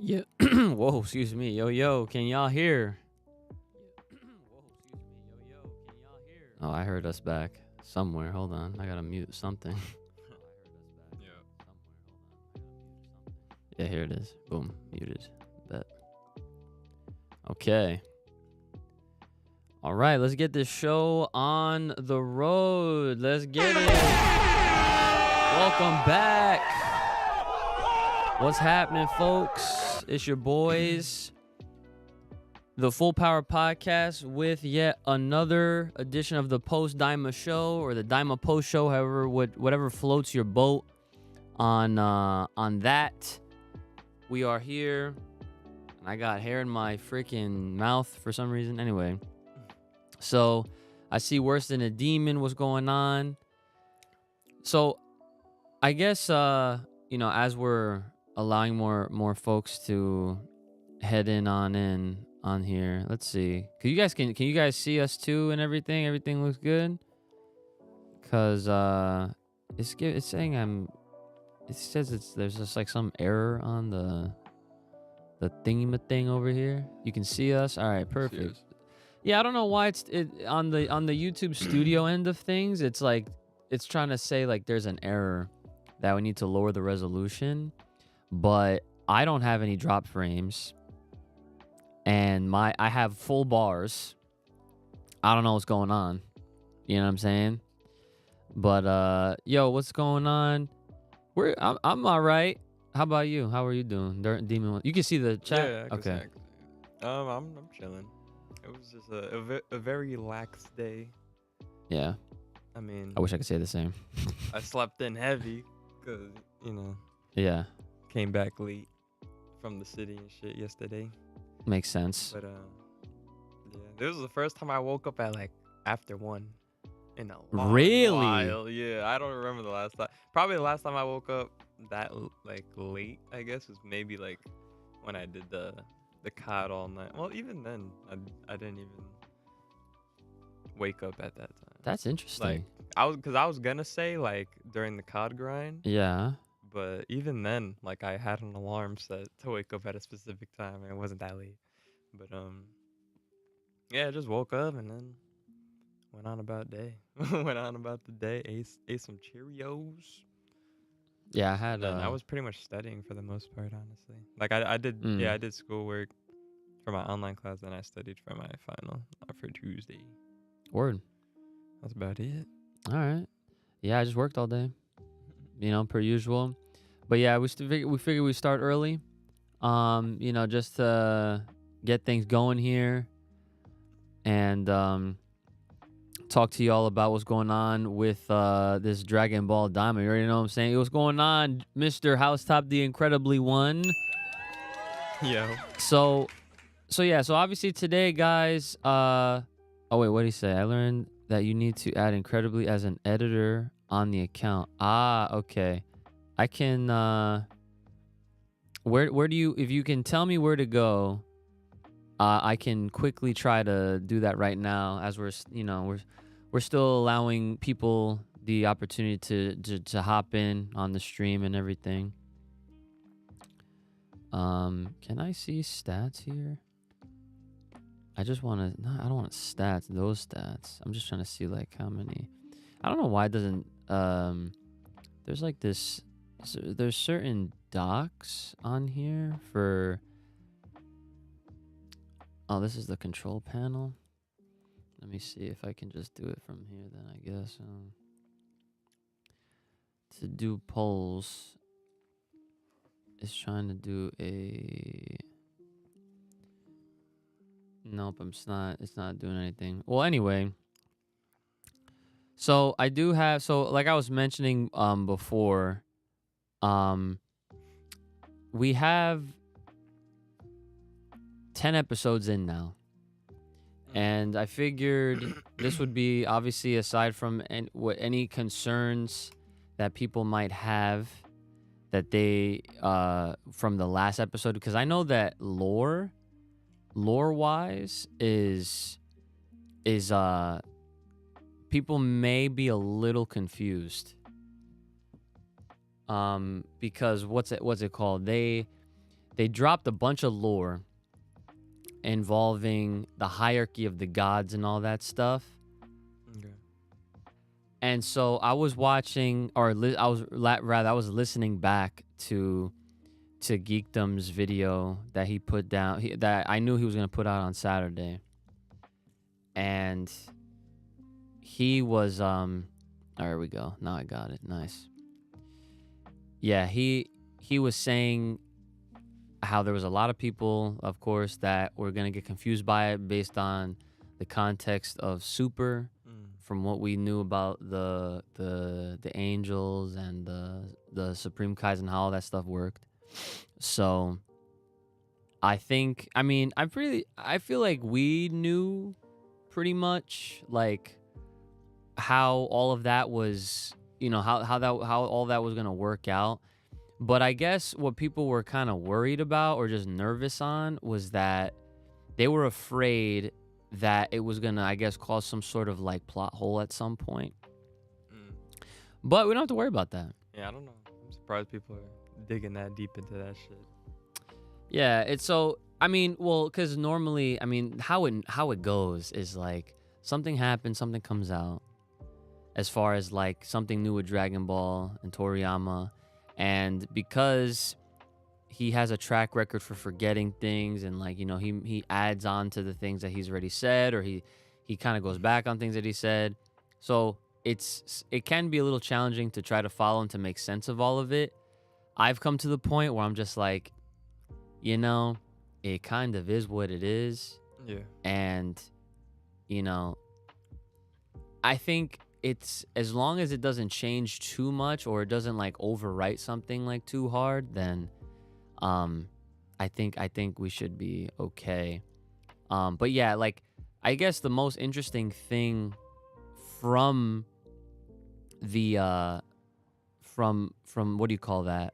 Yeah. Whoa, excuse me. Yo, can y'all hear? Oh, I heard us back somewhere. Hold on. I gotta mute something. Yeah. Yeah, here it is. Boom. Muted. Bet. Okay. All right, let's get this show on the road. Let's get it. Welcome back. What's happening, folks? It's your boys, the Full Power Podcast, with yet another edition of the Post Daima Show, or the Daima Post Show, however, whatever floats your boat on that. We are here, and I got hair in my freaking mouth for some reason. Anyway, so I see Worse Than a Demon. What's going on? So I guess as we're allowing more folks to head in on here. Let's see. Can you guys see us too and everything? Everything looks good? Cause it's saying it says there's just like some error on the thing over here. You can see us. All right, perfect. Yeah, I don't know why it's on the YouTube studio end of things. It's like it's trying to say like there's an error that we need to lower the resolution, but I don't have any drop frames, and I have full bars. I don't know what's going on. You know what I'm saying? But yo, what's going on? I'm all right. How about you? How are you doing, Demon? You can see the chat. Yeah, Okay. I'm chilling. It was just a very lax day. Yeah. I mean, I wish I could say the same. I slept in heavy because Yeah. came back late from the city and shit yesterday. Makes sense. But yeah, this was the first time I woke up at like after 1 in a long Really? while. Yeah, I don't remember the last time. Probably the last time I woke up that like late, I guess, was maybe like when I did the COD all night. Well, even then, I didn't even wake up at that time. That's interesting. Like I was gonna say like during the COD grind, Yeah. but even then, like I had an alarm set to wake up at a specific time, and it wasn't that late. But yeah, I just woke up and then went on about day. Went on about the day. Ate some Cheerios. Yeah, I had And then I was pretty much studying for the most part, honestly. Like I did, Mm. I did schoolwork for my online class, and I studied for my final for Tuesday. Word. That's about it. All right. Yeah, I just worked all day. Per usual. But yeah, we figured we start early. Just to get things going here, and talk to y'all about what's going on with this Dragon Ball Daima. You already know what I'm saying. What's going on, Mr. Housetop, the Incredibly One? Yo. So obviously today, guys. Oh wait, what did he say? I learned that you need to add Incredibly as an editor on the account. Ah, okay. I can. Where do you? If you can tell me where to go, I can quickly try to do that right now. As we're still allowing people the opportunity to hop in on the stream and everything. Can I see stats here? I just want to. I don't want stats. Those stats. I'm just trying to see like how many. I don't know why it doesn't. There's like this. So there's certain docs on here for. Oh, this is the control panel. Let me see if I can just do it from here. Then I guess to do polls. It's trying to do a. Nope, it's not doing anything. Well, anyway. So I do have, like I was mentioning before, we have 10 episodes in now. And I figured this would be, obviously, aside from any concerns that people might have that they from the last episode, because I know that lore wise is people may be a little confused because what's it called, they they dropped a bunch of lore involving the hierarchy of the gods and all that stuff. Okay. And so I was watching, or I was listening back to Geekdom's video that he put down, that I knew he was gonna put out on Saturday, and he was there we go. Now I got it. Nice. Yeah, he was saying how there was a lot of people, of course, that were gonna get confused by it based on the context of Super, from what we knew about the angels and the Supreme Kais and how all that stuff worked. So I feel like we knew pretty much like how all of that was, how all that was gonna work out. But I guess what people were kind of worried about or just nervous on was that they were afraid that it was gonna, I guess, cause some sort of like plot hole at some point. But we don't have to worry about that. Yeah, I don't know. I'm surprised people are digging that deep into that shit. Yeah, it's so. Because normally, how it goes is like something happens, something comes out, as far as like something new with Dragon Ball and Toriyama, and because he has a track record for forgetting things, and like he adds on to the things that he's already said, or he kind of goes back on things that he said. So it can be a little challenging to try to follow and to make sense of all of it. I've come to the point where I'm just like, it kind of is what it is. Yeah. And I think it's, as long as it doesn't change too much or it doesn't like overwrite something like too hard, then I think we should be okay. But yeah, like I guess the most interesting thing from the from what do you call that?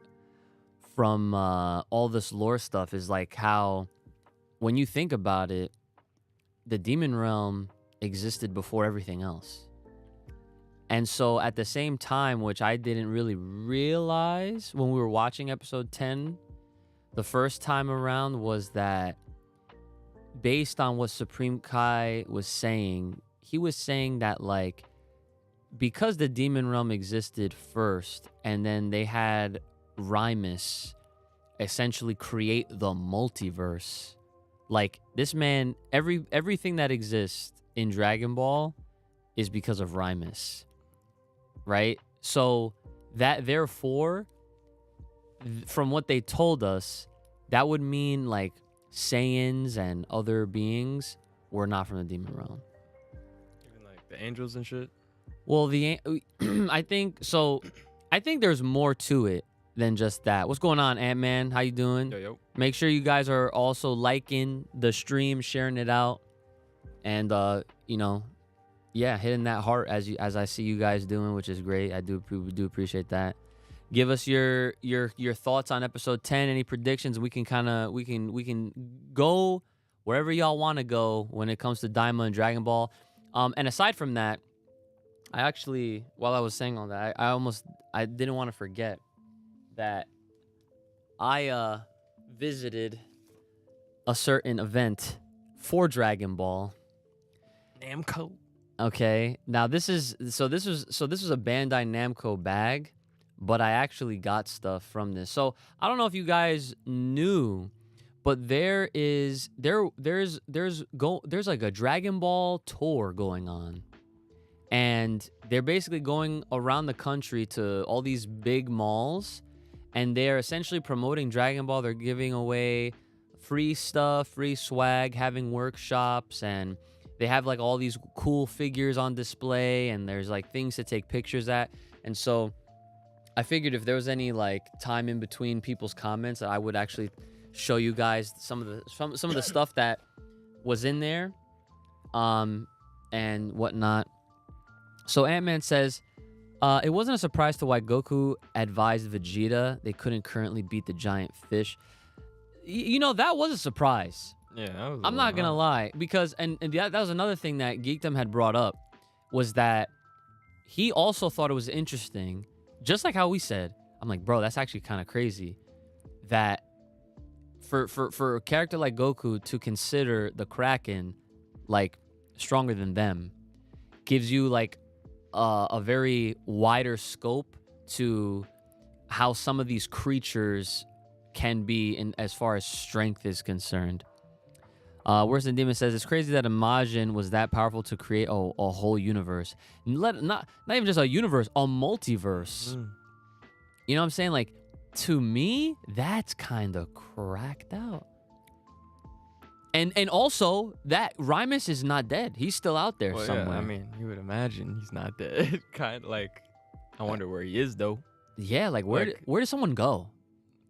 From all this lore stuff is like how, when you think about it, the demon realm existed before everything else. And so at the same time, which I didn't really realize when we were watching episode 10 the first time around, was that based on what Supreme Kai was saying, he was saying that like, because the demon realm existed first and then they had Rymus essentially create the multiverse. Like this man, everything that exists in Dragon Ball is because of Rymus, right? So that therefore, from what they told us, that would mean like Saiyans and other beings were not from the demon realm. Even like the angels and shit. Well, I think so. I think there's more to it than just that. What's going on, Ant-Man? How you doing? Yo. Make sure you guys are also liking the stream, sharing it out, and hitting that heart as I see you guys doing, which is great. I do appreciate that. Give us your thoughts on episode 10. Any predictions? We can go wherever y'all want to go when it comes to Daima and Dragon Ball. And aside from that, I actually, while I was saying all that, I didn't want to forget that I visited a certain event for Dragon Ball. Namco. Okay. Now this was a Bandai Namco bag, but I actually got stuff from this. So I don't know if you guys knew, but there's like a Dragon Ball tour going on. And they're basically going around the country to all these big malls, and they're essentially promoting Dragon Ball. They're giving away free stuff, free swag, having workshops, and they have like all these cool figures on display, and there's like things to take pictures at. And so I figured if there was any like time in between people's comments, that I would actually show you guys some of the stuff that was in there, and whatnot. So Ant-Man says, it wasn't a surprise to why Goku advised Vegeta they couldn't currently beat the giant fish. That was a surprise. Yeah, I'm not going to lie. Because, and that was another thing that Geekdom had brought up, was that he also thought it was interesting, just like how we said. I'm like, bro, that's actually kind of crazy, that for a character like Goku to consider the Kraken like stronger than them gives you like a very wider scope to how some of these creatures can be in as far as strength is concerned. Worse Than Demon says, it's crazy that a Majin was that powerful to create a whole universe. Not even just a universe, a multiverse. You know what I'm saying? Like, to me, that's kind of cracked out. And also, that Rymus is not dead. He's still out there somewhere. Yeah, I mean, you would imagine he's not dead. Kind of like, I wonder where he is, though. Yeah, like, where did someone go?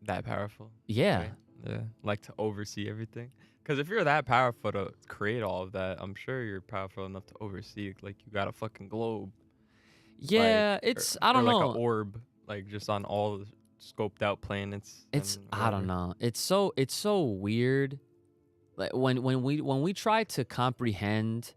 That powerful. Yeah. Right? Yeah, like to oversee everything. Because if you're that powerful to create all of that, I'm sure you're powerful enough to oversee. Like, you got a fucking globe. Yeah, like, it's, I don't know. Like an orb, like, just on all the scoped out planets. It's, I don't know. It's so weird. Like when we try to comprehend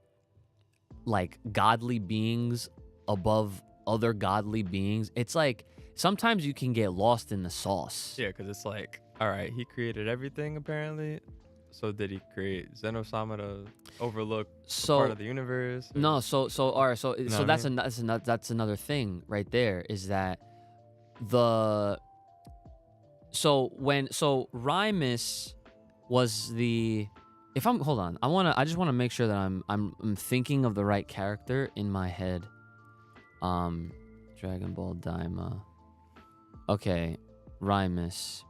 like godly beings above other godly beings, it's like sometimes you can get lost in the sauce. Yeah, because it's like, all right, he created everything apparently. So did he create Zeno-sama to overlook part of the universe? Or? No, so all right, so that's I mean? that's another thing right there is that Rymus was the, hold on, I just want to make sure that I'm thinking of the right character in my head. Dragon Ball Daima. Okay, Rymus.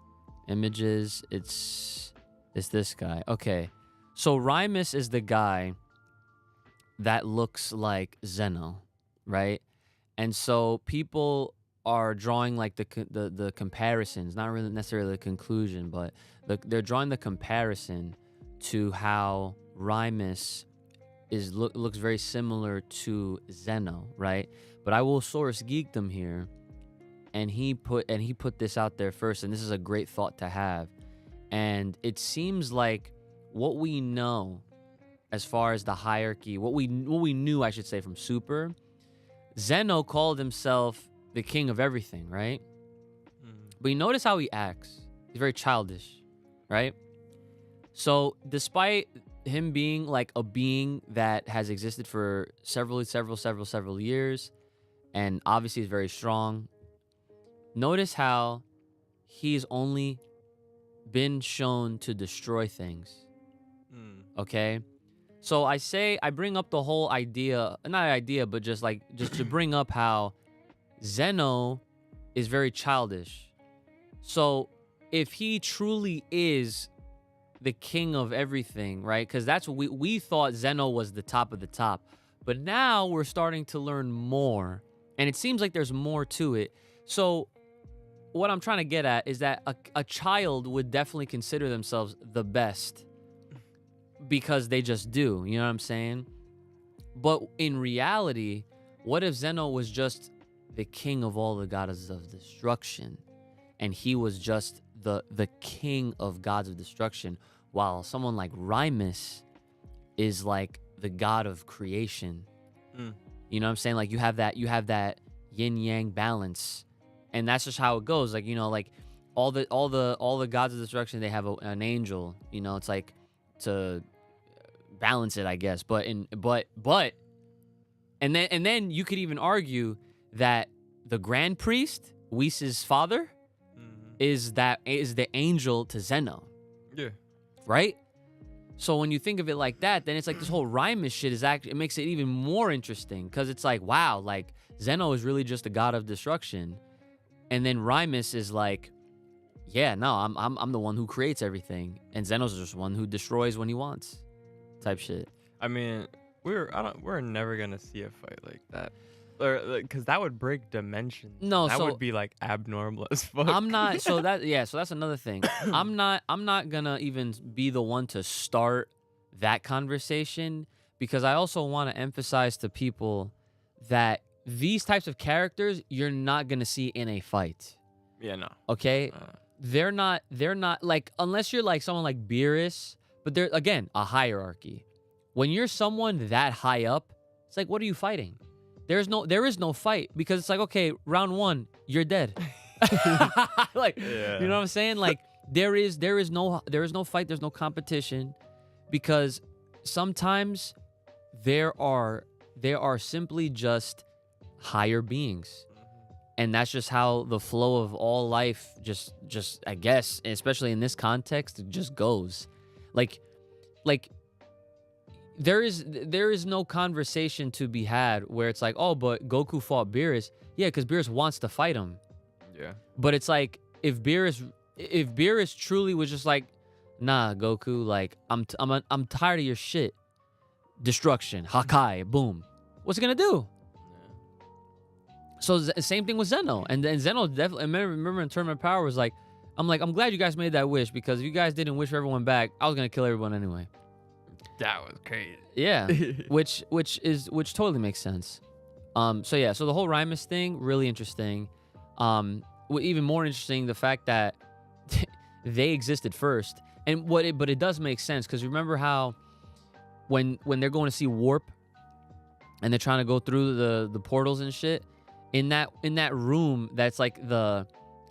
Images, it's this guy. Okay. So Rymus is the guy that looks like Zeno, right? And so people are drawing like the comparisons, not really necessarily the conclusion, but they're drawing the comparison to how Rymus looks very similar to Zeno, right? But I will source geekdom here, and he put this out there first, and this is a great thought to have. And it seems like what we know as far as the hierarchy, what we knew, I should say, from Super, Zeno called himself the king of everything, right? But you notice how he acts. He's very childish, right? So despite him being like a being that has existed for several years, and obviously is very strong, notice how he's only been shown to destroy things. Okay? So I bring up the whole idea, but just to bring up how Zeno is very childish. So if he truly is the king of everything, right? Because that's what we thought Zeno was the top of the top. But now we're starting to learn more. And it seems like there's more to it. So what I'm trying to get at is that a child would definitely consider themselves the best because they just do. You know what I'm saying? But in reality, what if Zeno was just the king of all the gods of destruction, and he was just the king of gods of destruction, while someone like Rymus is like the god of creation? You know what I'm saying? Like you have that yin yang balance, and that's just how it goes. Like, you know, like all the gods of destruction, they have an angel. You know, it's like to balance it, I guess. But and then you could even argue that the Grand Priest, Whis' father, is the angel to Zeno. Yeah. Right? So when you think of it like that, then it's like this whole Rymus shit it makes it even more interesting, because it's like, wow, like Zeno is really just a god of destruction, and then Rymus is like, yeah, no, I'm the one who creates everything, and Zeno's just one who destroys when he wants, type shit. I mean, we're never gonna see a fight like that, or because that would break dimensions. No, that so would be like abnormal as fuck. I'm not. So that's another thing. I'm not gonna even be the one to start that conversation, because I also want to emphasize to people that these types of characters you're not gonna see in a fight. Yeah, no. Okay, they're not like, unless you're like someone like Beerus, but they're, again, a hierarchy. When you're someone that high up, it's like, what are you fighting? There is no fight, because it's like, okay, round one, you're dead. Like, yeah. You know what I'm saying? Like, there is no fight, there's no competition, because sometimes there are simply just higher beings. And that's just how the flow of all life just I guess, especially in this context, it just goes. Like there is no conversation to be had where it's like, oh, but Goku fought Beerus. Yeah, because Beerus wants to fight him. Yeah. But it's like, if Beerus truly was just like, nah, Goku, like I'm tired of your shit. Destruction, Hakai, boom. What's it gonna do? So same thing with Zeno, and then Zeno definitely. Remember in Tournament of Power was like, I'm glad you guys made that wish, because if you guys didn't wish for everyone back, I was gonna kill everyone anyway. That was crazy. Yeah, which totally makes sense. So the whole Rymus thing, really interesting. Even more interesting, the fact that they existed first, but it does make sense, because remember how when they're going to see Warp, and they're trying to go through the portals and shit. In that room, that's like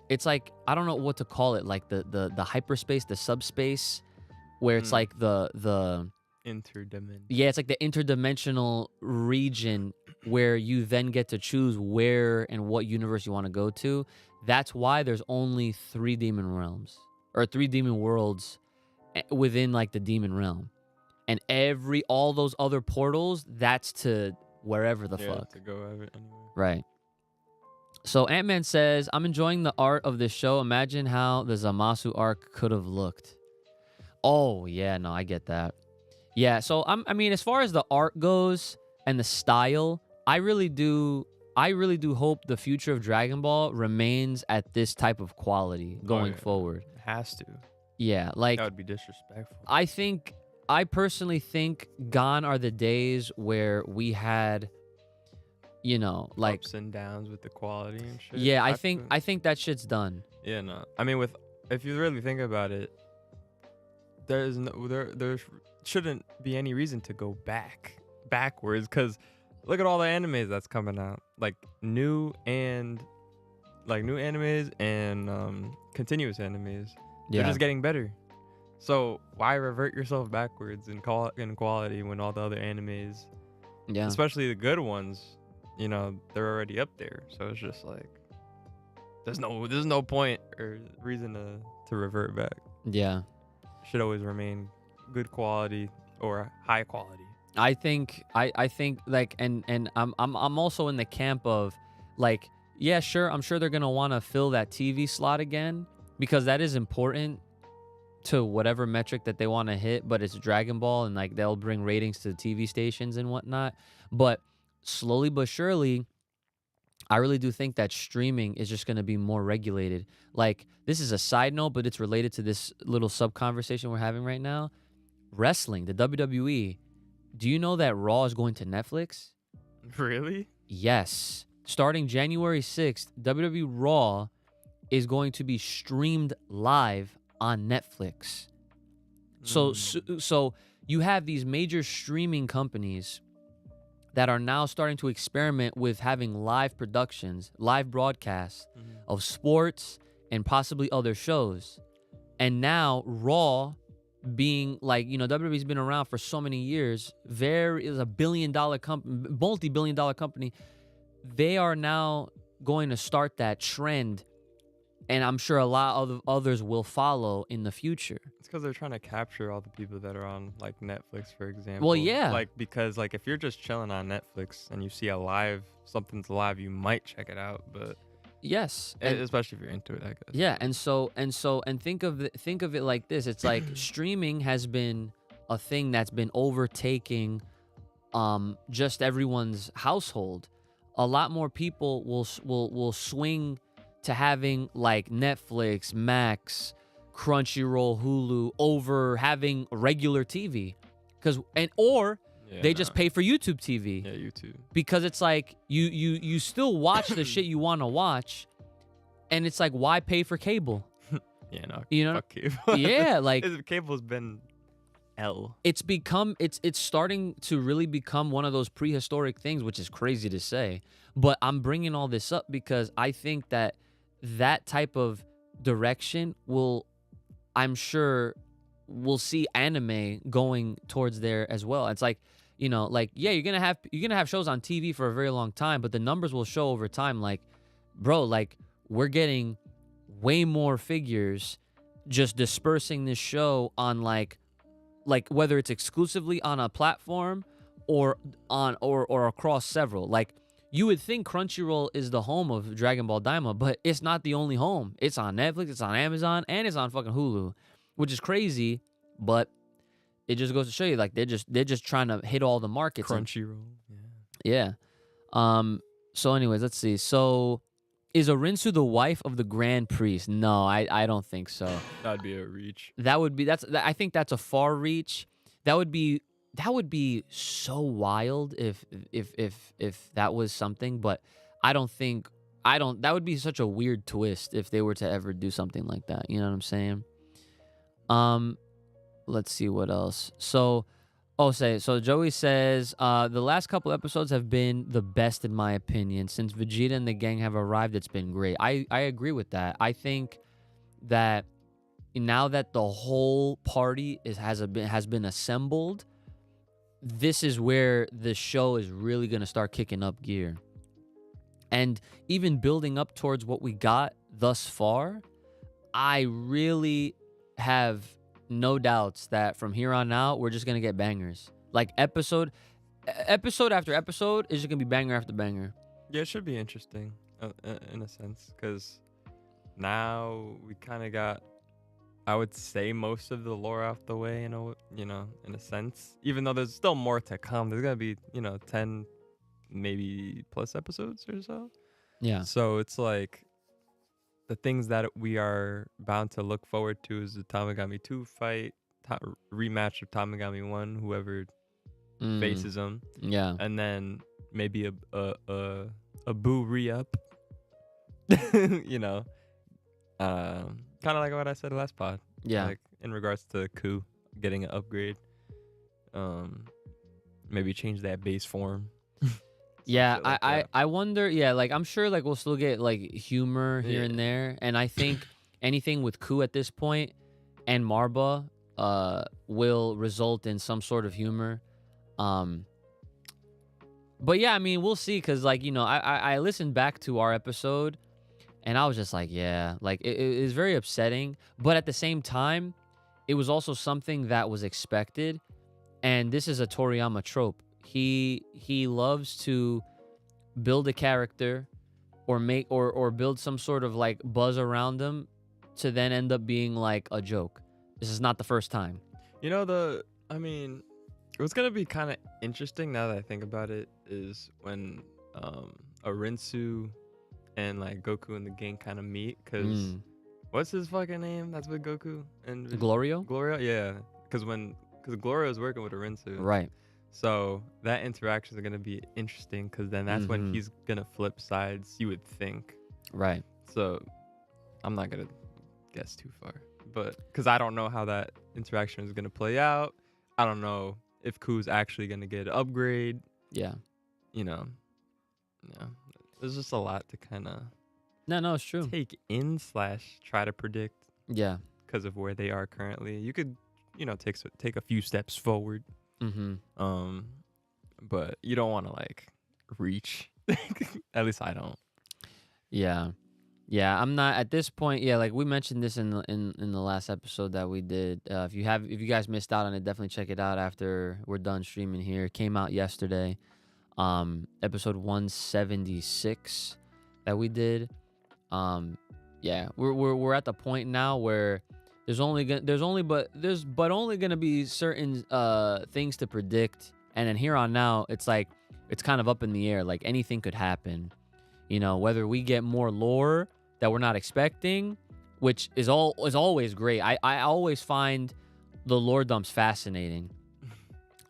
it's like, I don't know what to call it, like the hyperspace, the subspace, where it's like the interdimensional. Yeah, it's like the interdimensional region where you then get to choose where and what universe you want to go to. That's why there's only 3 demon realms, or 3 demon worlds within like the demon realm, and all those other portals, that's to wherever the fuck. To go anywhere. Right. So Ant-Man says, I'm enjoying the art of this show. Imagine how the Zamasu arc could have looked. Oh, yeah, no, I get that. Yeah, so I mean, as far as the art goes and the style, I really do hope the future of Dragon Ball remains at this type of quality going forward. It has to. Yeah, like, that would be disrespectful. I personally think gone are the days where we had, like ups and downs with the quality and shit. Yeah, I think that shit's done. Yeah, no. I mean, if you really think about it, there shouldn't be any reason to go backwards, because look at all the animes that's coming out, like new animes and continuous animes. Yeah. They're just getting better. So why revert yourself backwards in quality when all the other animes, especially the good ones, they're already up there. So it's just like there's no point or reason to revert back. Yeah. Should always remain good quality or high quality. I think like, and I'm also in the camp of like, yeah, sure, I'm sure they're gonna want to fill that TV slot again, because that is important to whatever metric that they want to hit, but it's Dragon Ball, and like they'll bring ratings to the TV stations and whatnot. But slowly but surely, I really do think that streaming is just going to be more regulated. Like, this is a side note, but it's related to this little sub conversation we're having right now. Wrestling, the WWE. Do you know that Raw is going to Netflix? Really? Yes. Starting January 6th, WWE Raw is going to be streamed live on Netflix. So you have these major streaming companies that are now starting to experiment with having live productions, live broadcasts of sports and possibly other shows. And now Raw, being like, WWE's been around for so many years, there is a billion-dollar company, multi-billion-dollar company. They are now going to start that trend, and I'm sure a lot of others will follow in the future. It's because they're trying to capture all the people that are on like Netflix, for example. Well, yeah. Like, because like if you're just chilling on Netflix and you see something's live, you might check it out. But yes, especially if you're into it, I guess. Yeah, and think of it like this. It's like streaming has been a thing that's been overtaking just everyone's household. A lot more people will swing to having like Netflix, Max, Crunchyroll, Hulu over having regular TV, they just pay for YouTube TV. Yeah, YouTube. Because it's like you still watch the shit you want to watch, and it's like, why pay for cable? Yeah, no, fuck cable. Yeah, like cable's been It's starting to really become one of those prehistoric things, which is crazy to say. But I'm bringing all this up because I think that type of direction will I'm sure we'll see anime going towards there as well. It's like, like, yeah, you're gonna have shows on TV for a very long time, but the numbers will show over time. Like, bro, like we're getting way more figures just dispersing this show on like whether it's exclusively on a platform or on or across several. Like, you would think Crunchyroll is the home of Dragon Ball Daima, but it's not the only home. It's on Netflix, it's on Amazon, and it's on fucking Hulu, which is crazy, but it just goes to show you, like, they're just trying to hit all the markets. Crunchyroll. Yeah. So anyways, let's see. So is Orinsu the wife of the Grand Priest? No, I don't think so. That'd be a reach. I think that's a far reach. That would be so wild if that was something, but that would be such a weird twist if they were to ever do something like that. You know what I'm saying? Let's see what else. So Joey says, the last couple episodes have been the best in my opinion. Since Vegeta and the gang have arrived, it's been great. I agree with that. I think that now that the whole party has been assembled, this is where the show is really going to start kicking up gear. And even building up towards what we got thus far, I really have no doubts that from here on out, we're just going to get bangers. Like, episode after episode is just going to be banger after banger. Yeah, it should be interesting in a sense, because now we kind of got, I would say, most of the lore out the way, in a sense. Even though there's still more to come. There's going to be, 10 maybe plus episodes or so. Yeah. So it's like the things that we are bound to look forward to is the Tamagami 2 fight, rematch of Tamagami 1, whoever faces him. Yeah. And then maybe a boo re-up. Kind of like what I said last pod. Yeah. Like in regards to Kuu getting an upgrade. Maybe change that base form. Yeah, I wonder. Yeah, like, I'm sure, like, we'll still get like humor here and there, and I think anything with Kuu at this point and Marba will result in some sort of humor. But yeah, I mean, we'll see, because, like, I listened back to our episode, and I was just like, yeah, like, it is very upsetting, but at the same time, it was also something that was expected, and this is a Toriyama trope. He loves to build a character or make or build some sort of like buzz around them to then end up being like a joke. This is not the first time. What's gonna be kind of interesting now that I think about it is when Orinsu and like Goku and the gang kind of meet, because what's his fucking name that's with Goku and Glorio? Glorio, yeah, because Glorio is working with Orinsu, right? So that interaction is going to be interesting, because then that's when he's going to flip sides, you would think. Right. So I'm not going to guess too far, but because I don't know how that interaction is going to play out. I don't know if Kuu's actually going to get an upgrade. Yeah. Yeah. There's just a lot to kind of No, it's true. take in / try to predict. Yeah. Because of where they are currently. You could, take a few steps forward. But you don't want to like reach. At least I don't. Yeah. I'm not at this point. Yeah, like we mentioned this in the last episode that we did. If you guys missed out on it, definitely check it out after we're done streaming here. It came out yesterday. Episode 176 that we did. Yeah, we're at the point now where there's only gonna be certain things to predict, and then here on out, it's like it's kind of up in the air. Like, anything could happen, whether we get more lore that we're not expecting, which is always great. I always find the lore dumps fascinating.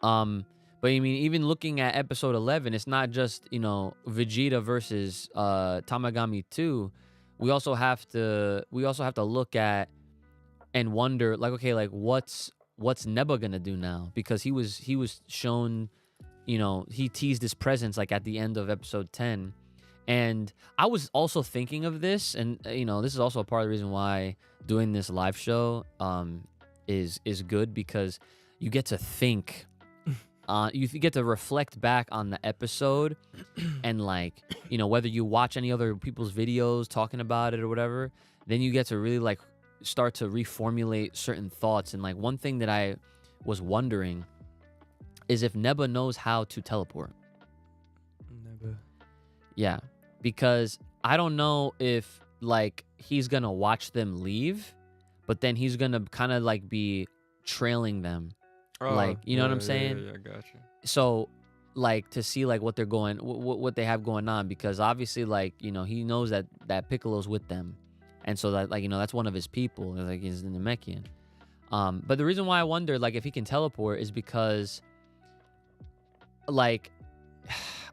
But I mean, even looking at episode 11, it's not just Vegeta versus Tamagami 2. We also have to look at and wonder, like, okay, like what's Neba gonna do now? Because he was shown, he teased his presence like at the end of episode 10, And I was also thinking of this, and this is also a part of the reason why doing this live show is good, because you get to think, you get to reflect back on the episode, and like whether you watch any other people's videos talking about it or whatever, then you get to really like start to reformulate certain thoughts. And like one thing that I was wondering is if Neba knows how to teleport. Never. Yeah, because I don't know if like he's gonna watch them leave, but then he's gonna kind of like be trailing them, like you know what I'm saying? Yeah, I got you. So like to see like what they're going, what they have going on, because obviously like he knows that Piccolo's with them, and so that like that's one of his people, like he's the Namekian. But the reason why I wonder like if he can teleport is because like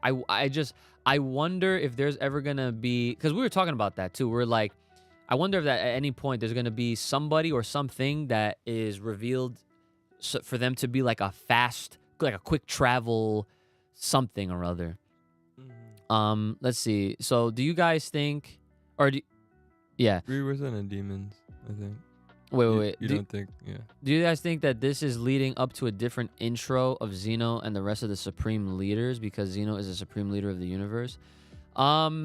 I wonder if there's ever gonna be, because we were talking about that too. We're like, I wonder if that at any point there's gonna be somebody or something that is revealed for them to be like a quick travel something or other. Let's see. So do you guys think, yeah? We were saying demons, I think. Wait. You don't think? Yeah. Do you guys think that this is leading up to a different intro of Zeno and the rest of the Supreme Leaders, because Zeno is a Supreme Leader of the universe? As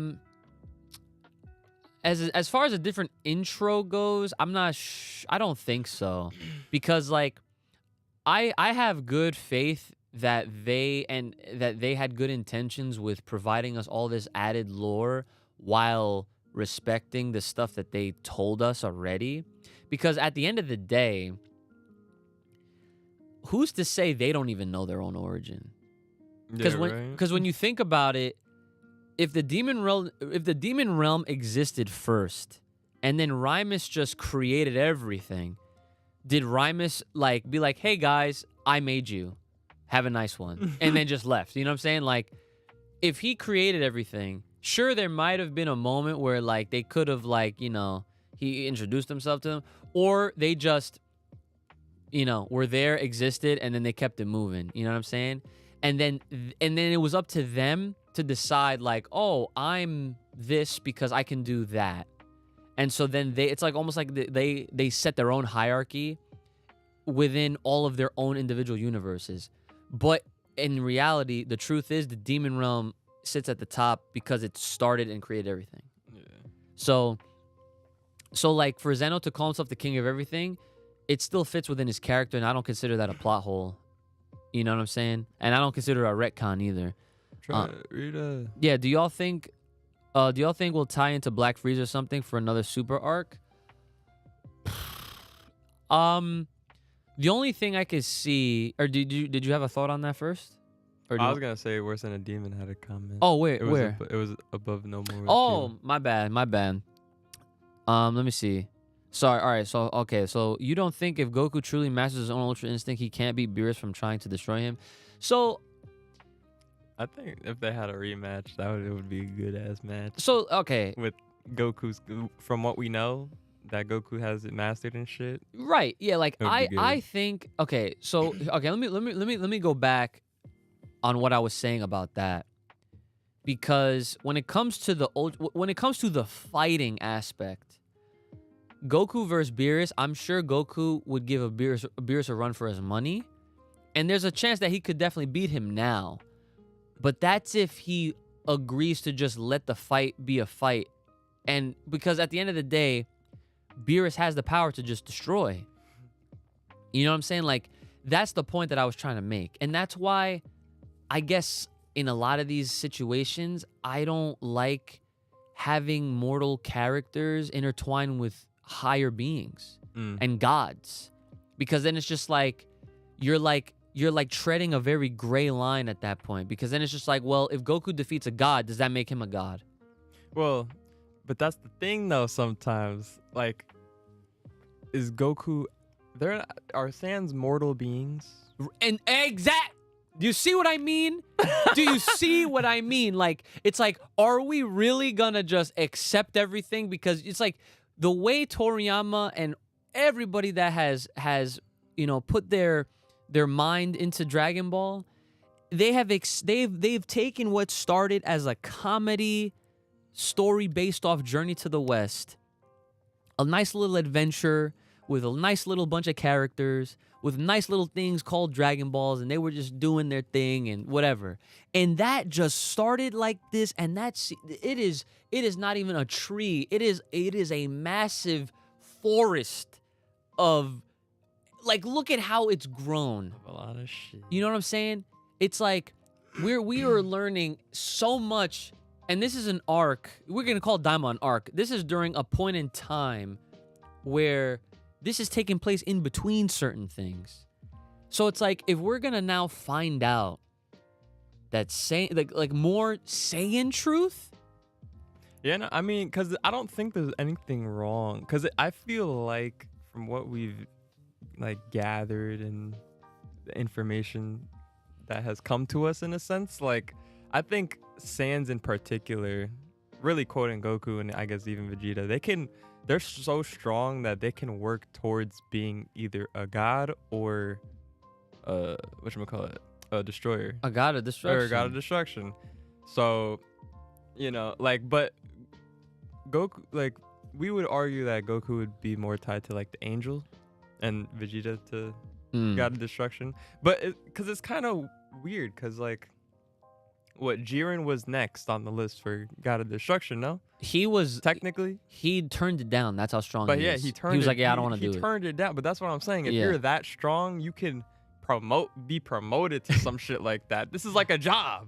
far as a different intro goes, I'm not. I don't think so, because like, I have good faith that they had good intentions with providing us all this added lore while respecting the stuff that they told us already. Because at the end of the day, who's to say they don't even know their own origin? Because when you think about it, if the demon realm existed first, and then Rymus just created everything, did Rymus like be like, "Hey guys, I made you, have a nice one," and then just left? You know what I'm saying? Like, if he created everything, sure, there might have been a moment where like they could have like he introduced himself to them, or they just, were there, existed, and then they kept it moving. You know what I'm saying? And then it was up to them to decide, like, oh, I'm this because I can do that. And so then it's like almost like they set their own hierarchy within all of their own individual universes. But in reality, the truth is the demon realm sits at the top because it started and created everything. Yeah. So like for Zeno to call himself the king of everything, it still fits within his character, and I don't consider that a plot hole. You know what I'm saying? And I don't consider it a retcon either. Read Yeah, do y'all think we'll tie into Black Frieza or something for another super arc? The only thing I could see, or did you have a thought on that first? Or I was gonna say Worse Than a Demon had a comment. Oh, where? It was above No More. Oh, my bad. Let me see. Sorry. All right. So okay. So you don't think if Goku truly masters his own Ultra Instinct, he can't beat Beerus from trying to destroy him? So I think if they had a rematch, it would be a good ass match. So okay. With Goku's, from what we know, that Goku has it mastered and shit. Right. Yeah. Like I think. Okay. So okay. Let me go back on what I was saying about that, because when it comes to the fighting aspect, Goku versus Beerus, I'm sure Goku would give a Beerus a run for his money, and there's a chance that he could definitely beat him now. But that's if he agrees to just let the fight be a fight, and because at the end of the day, Beerus has the power to just destroy. You know what I'm saying? Like, that's the point that I was trying to make, and that's why I guess in a lot of these situations, I don't like having mortal characters intertwined with higher beings and gods, because then it's just like you're like treading a very gray line at that point, because then it's just like, well, if Goku defeats a god, does that make him a god? Well, but that's the thing though. Sometimes, like, is Goku? Are Saiyans mortal beings? And do you see what I mean? Do you see what I mean? Like, it's like, are we really gonna just accept everything? Because it's like the way Toriyama and everybody that has put their mind into Dragon Ball, they've taken what started as a comedy story based off Journey to the West. A nice little adventure with a nice little bunch of characters, with nice little things called Dragon Balls, and they were just doing their thing and whatever. And that just started like this, and it is not even a tree. It is a massive forest of, like, look at how it's grown. A lot of shit. You know what I'm saying? It's like we are learning so much, and this is an arc. We're gonna call Daima an arc. This is during a point in time where this is taking place in between certain things. So it's like, if we're gonna now find out that like more Saiyan truth. Yeah, no, I mean, because I don't think there's anything wrong. Because I feel like from what we've like gathered and the information that has come to us, in a sense, like, I think Saiyans in particular, really quoting Goku and I guess even Vegeta, they're so strong that they can work towards being either a god or whatchamacallit, a destroyer. A god of destruction. Or a god of destruction. So, you know, like, but Goku, like, we would argue that Goku would be more tied to like the angel and Vegeta to god of destruction. But because it's kind of weird, because like, what, Jiren was next on the list for god of destruction, no? He was technically. He turned it down. That's how strong But he yeah, is. he turned. He was like, yeah, I he- don't want to do He it. turned it down. But that's what I'm saying. If Yeah. you're that strong, you can be promoted to some shit like that. This is like a job.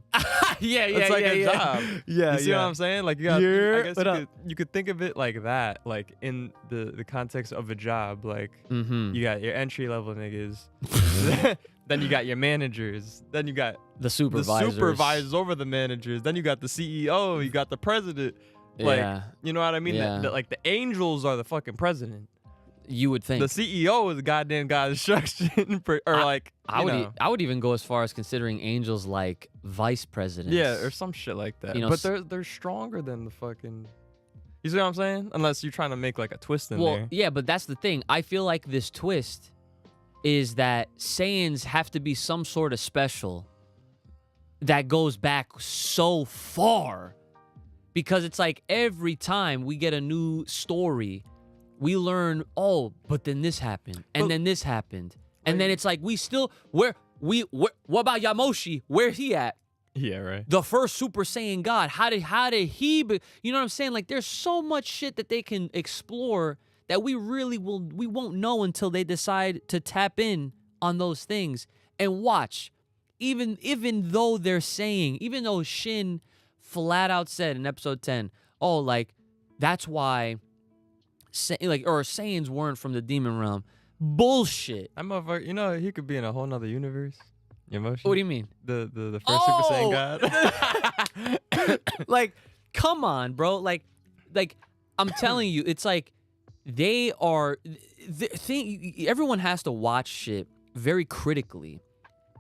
Yeah, It's like a job. Yeah, You see what I'm saying? Like, you got. Yeah, I guess what up? you could think of it like that, like in the context of a job. Like, Mm-hmm. you got your entry level niggas, then you got your managers, then you got The supervisors. the supervisors over the managers, then you got the CEO, you got the president. Like, Yeah, you know what I mean? Yeah. Like, the angels are the fucking president. you would think. The CEO is the goddamn god of destruction, or like, I would. you know, I would even go as far as considering angels like vice presidents. yeah, or some shit like that. You know, But they're stronger than the fucking. You see what I'm saying? Unless you're trying to make like a twist in there. Yeah, but that's the thing. I feel like this twist is that Saiyans have to be some sort of special that goes back so far, because it's like every time we get a new story, we learn, oh, but then this happened, and But- then this happened, and then it's like what about Yamoshi? Where's he at? Yeah, right. The first Super Saiyan God. How did he you know what I'm saying? Like, there's so much shit that they can explore that we won't know until they decide to tap in on those things. And watch, even though even though Shin flat out said in episode 10, oh, like, that's why Saiyans weren't from the demon realm. Bullshit. That motherfucker, you know, he could be in a whole nother universe. Emotion. What do you mean? The first Super Saiyan God. Like, come on, bro. Like I'm telling you, it's like they are. Everyone has to watch shit very critically,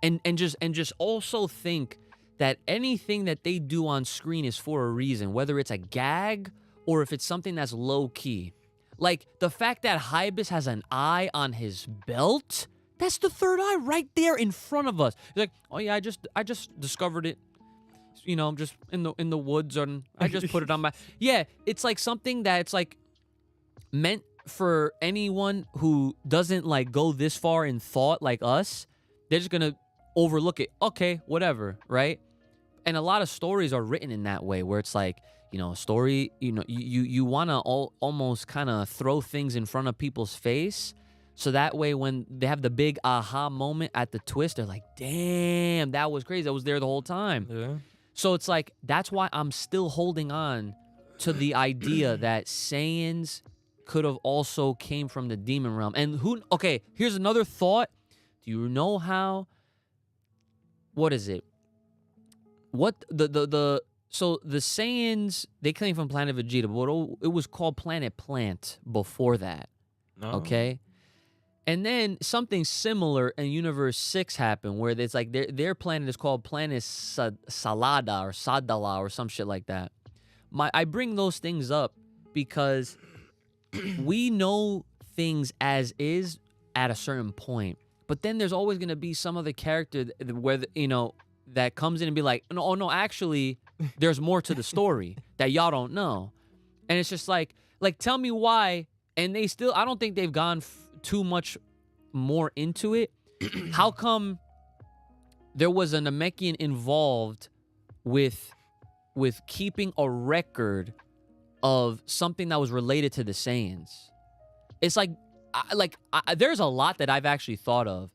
and just also think that anything that they do on screen is for a reason, whether it's a gag or if it's something that's low key. Like the fact that Hyabus has an eye on his belt. That's the third eye right there in front of us. He's like, oh yeah, I just discovered it. You know, I'm just in the woods, and I just put it on my. Yeah, it's like something that's like meant for anyone who doesn't like go this far in thought like us. They're just gonna overlook it. Okay, whatever, right? And a lot of stories are written in that way, where it's like, you know, a story. You know, you wanna almost kind of throw things in front of people's face. So that way, when they have the big aha moment at the twist, they're like, damn, that was crazy. I was there the whole time. Yeah. So it's like, that's why I'm still holding on to the idea that Saiyans could have also came from the demon realm. And okay, here's another thought. Do you know how, what is it? What so the Saiyans, they came from planet Vegeta, but it was called Planet Plant before that. No. Okay? And then something similar in Universe 6 happened, where it's like their planet is called Planet Salada or Sadala or some shit like that. I bring those things up because we know things as is at a certain point, but then there's always going to be some other character where, you know, that comes in and be like, no, actually, there's more to the story that y'all don't know. And it's just like tell me why. And they still, I don't think they've gone too much more into it. How come there was a Namekian involved with keeping a record of something that was related to the Saiyans? It's there's a lot that I've actually thought of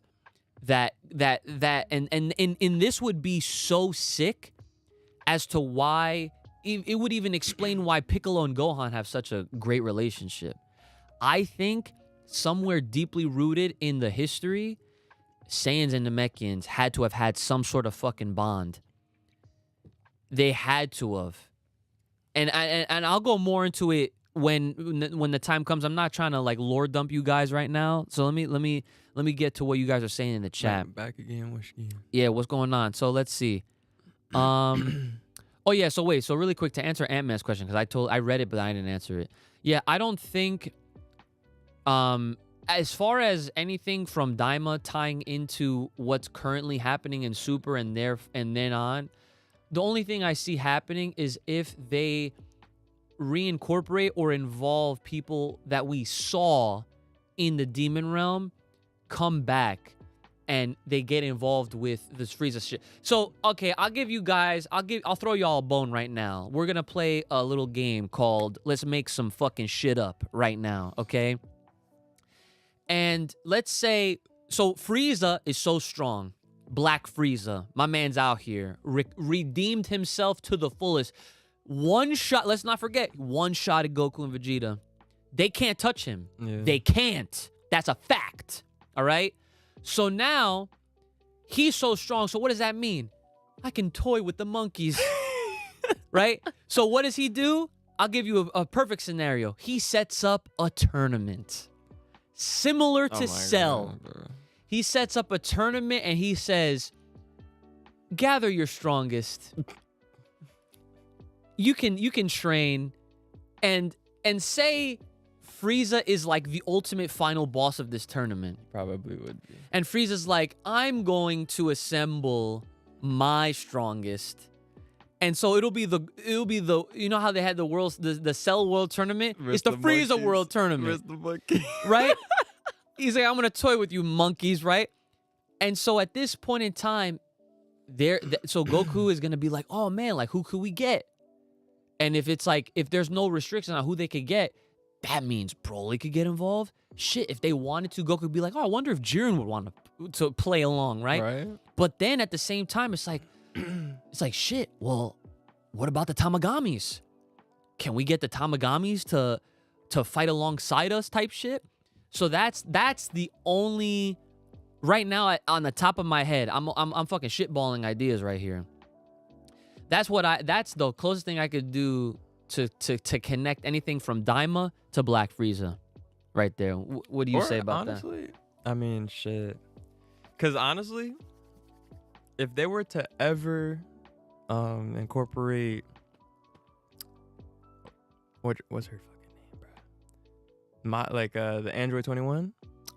that and this would be so sick as to why it would even explain why Piccolo and Gohan have such a great relationship. I think somewhere deeply rooted in the history, Saiyans and Namekians had to have had some sort of fucking bond. They had to have. And I'll go more into it when the time comes. I'm not trying to like lore dump you guys right now. So let me get to what you guys are saying in the chat. Back again, wish again. Yeah, what's going on? So let's see. Oh yeah, so wait, so really quick to answer Ant-Man's question, because I read it but I didn't answer it. Yeah, I don't think as far as anything from Daima tying into what's currently happening in Super and then on, the only thing I see happening is if they reincorporate or involve people that we saw in the Demon Realm come back and they get involved with this Frieza shit. So, okay, I'll throw y'all a bone right now. We're gonna play a little game called Let's Make Some Fucking Shit Up right now, okay? And let's say, so Frieza is so strong. Black Frieza, my man's out here, redeemed himself to the fullest. One shot, let's not forget, one shot at Goku and Vegeta. They can't touch him. Yeah. They can't. That's a fact. All right? So now, he's so strong. So what does that mean? I can toy with the monkeys. Right? So what does he do? I'll give you a perfect scenario. He sets up a tournament. Similar to Cell. God, he sets up a tournament and he says, gather your strongest. You can train and say Frieza is like the ultimate final boss of this tournament. Probably would be. And Frieza's like, I'm going to assemble my strongest. And so it'll be the you know how they had the Cell World Tournament? It's the Frieza monkeys. World Tournament. The monkey? Right? He's like, I'm gonna toy with you monkeys, right? And so at this point in time, so Goku is gonna be like, oh man, like who could we get? And if it's like, if there's no restriction on who they could get, that means Broly could get involved. Shit, if they wanted to, Goku would be like, oh, I wonder if Jiren would want to play along, right? But then at the same time, it's like shit. Well, what about the Tamagamis? Can we get the Tamagamis to fight alongside us type shit? So that's the only right now on the top of my head. I'm fucking shitballing ideas right here. That's the closest thing I could do to connect anything from Daima to Black Frieza, right there. What do you say about that? Honestly, I mean, shit. Because honestly, if they were to ever incorporate what's her fucking name, bro? The Android 21.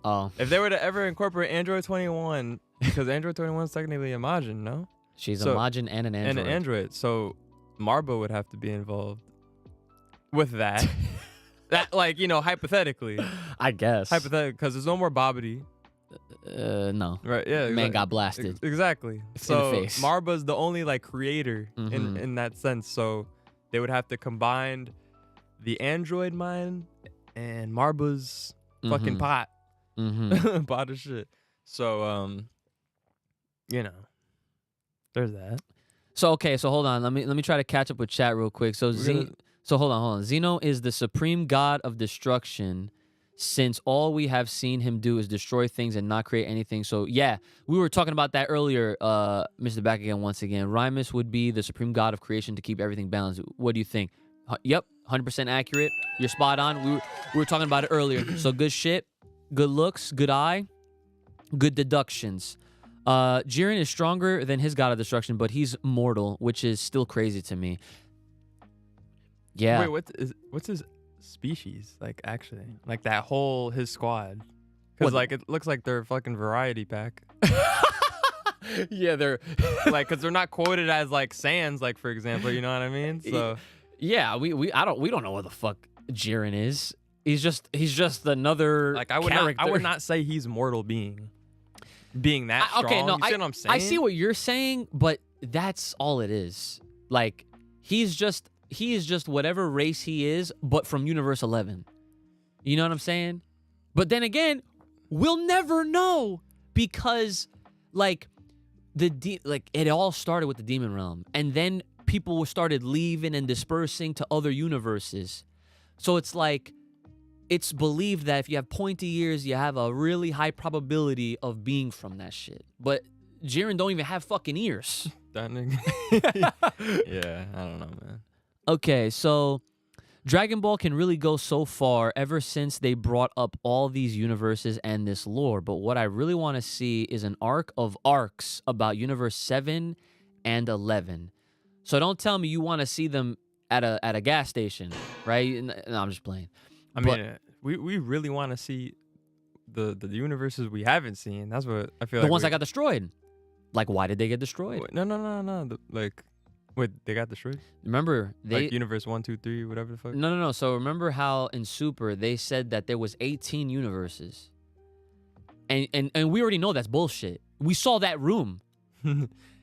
Oh. If they were to ever incorporate Android 21, because Android 21 is technically a Majin, no? She's a Majin and an Android. And an Android. So Marbo would have to be involved with that. That, hypothetically. I guess. Hypothetically, because there's no more Babidi. No. Right, yeah. Man got blasted. Exactly. So in the face. Marba's the only creator in that sense. So they would have to combine the Android mind and Marba's fucking pot. Pot of shit. So there's that. So okay, so hold on. Let me try to catch up with chat real quick. So hold on. Zeno is the supreme god of destruction, since all we have seen him do is destroy things and not create anything. So yeah, we were talking about that earlier, Mr. Back again once again. Rymus would be the supreme god of creation to keep everything balanced. What do you think? Yep, 100% accurate. You're spot on. We were talking about it earlier. So good shit, good looks, good eye, good deductions. Jiren is stronger than his god of destruction, but he's mortal, which is still crazy to me. Yeah. Wait, what's his species? Actually, that whole his squad, because it looks like they're a fucking variety pack. Yeah, they're like, because they're not quoted as like Saiyans, like for example, you know what I mean? So yeah, we don't know what the fuck Jiren is. He's just another like I character. would not say he's mortal being that strong. Okay, no, you see what I'm saying? I see what you're saying, but that's all it is. Like he is just whatever race he is, but from Universe 11. You know what I'm saying? But then again, we'll never know because like it all started with the demon realm, and then people started leaving and dispersing to other universes. So it's like it's believed that if you have pointy ears, you have a really high probability of being from that shit. But Jiren don't even have fucking ears. That nigga. Yeah, I don't know, man. Okay, so Dragon Ball can really go so far ever since they brought up all these universes and this lore. But what I really want to see is an arc of arcs about Universe 7 and 11. So don't tell me you want to see them at a gas station, right? No, I'm just playing. I mean, we really want to see the universes we haven't seen. That's what I feel like. The ones that got destroyed. Like, why did they get destroyed? Wait, no. Wait, they got destroyed? Remember, like Universe 1, 2, 3, whatever the fuck? No. So remember how in Super they said that there was 18 universes. And we already know that's bullshit. We saw that room.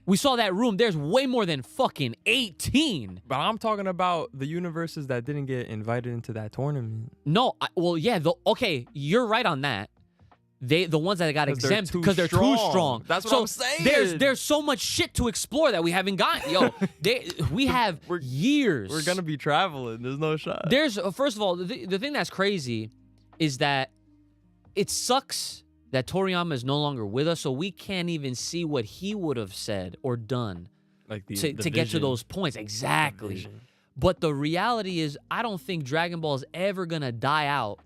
There's way more than fucking 18. But I'm talking about the universes that didn't get invited into that tournament. No, okay, you're right on that. The ones that got exempt because they're too strong. That's what I'm saying. There's so much shit to explore that we haven't gotten. Yo, we have years. We're gonna be traveling. There's no shot. There's first of all, the thing that's crazy is that it sucks that Toriyama is no longer with us, so we can't even see what he would have said or done like to get to those points. Exactly. But the reality is, I don't think Dragon Ball is ever gonna die out.